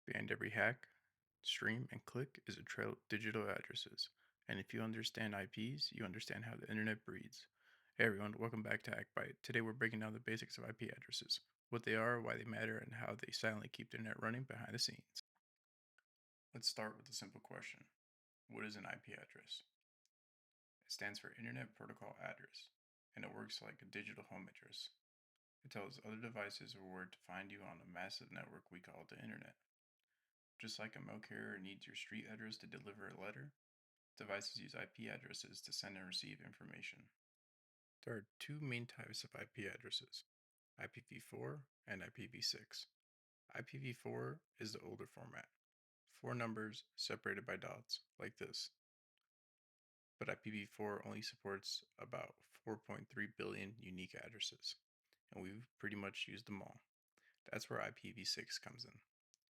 Behind every hack, stream, and click is a trail of digital addresses. And if you understand IPs, you understand how the internet breeds. Hey everyone, welcome back to HackByte. Today we're breaking down the basics of IP addresses, what they are, why they matter, and how they silently keep the internet running behind the scenes. Let's start with a simple question. What is an IP address? It stands for Internet Protocol Address, and it works like a digital home address. It tells other devices where to find you on a massive network we call the internet. Just like a mail carrier needs your street address to deliver a letter, devices use IP addresses to send and receive information. There are two main types of IP addresses, IPv4 and IPv6. IPv4 is the older format, four numbers separated by dots, like this. But IPv4 only supports about 4.3 billion unique addresses, and we've pretty much used them all. That's where IPv6 comes in.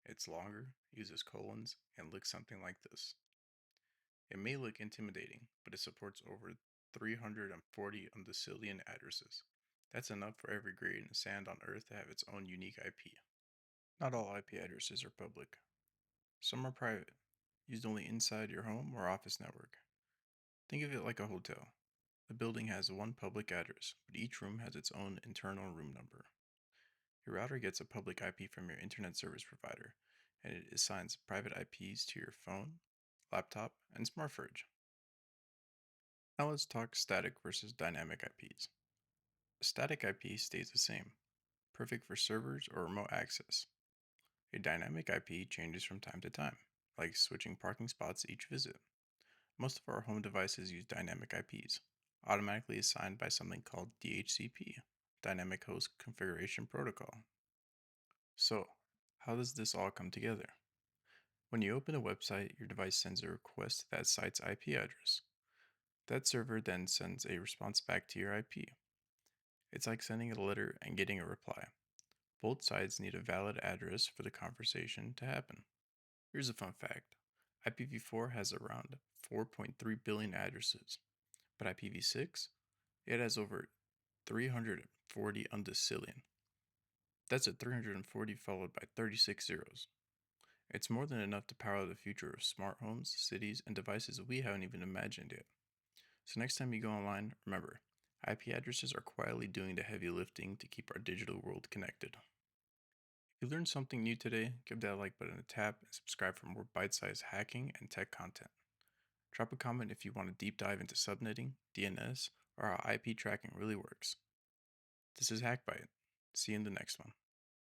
It's longer, uses colons, and looks something like this. It may look intimidating, but it supports over 340 undecillion addresses. That's enough for every grain of sand on Earth to have its own unique IP. Not all IP addresses are public. Some are private, used only inside your home or office network. Think of it like a hotel. The building has one public address, but each room has its own internal room number. Your router gets a public IP from your internet service provider, and it assigns private IPs to your phone, laptop, and smart fridge. Now let's talk static versus dynamic IPs. A static IP stays the same, perfect for servers or remote access. A dynamic IP changes from time to time, like switching parking spots each visit. Most of our home devices use dynamic IPs, automatically assigned by something called DHCP, Dynamic Host Configuration Protocol. So, how does this all come together? When you open a website, your device sends a request to that site's IP address. That server then sends a response back to your IP. It's like sending a letter and getting a reply. Both sides need a valid address for the conversation to happen. Here's a fun fact. IPv4 has around 4.3 billion addresses, but IPv6, it has over 340 undecillion. That's a 340 followed by 36 zeros. It's more than enough to power the future of smart homes, cities, and devices we haven't even imagined yet. So next time you go online, remember, IP addresses are quietly doing the heavy lifting to keep our digital world connected. If you learned something new today, give that like button a tap and subscribe for more bite-sized hacking and tech content. Drop a comment if you want to deep dive into subnetting, DNS, or how IP tracking really works. This is HackByte. See you in the next one.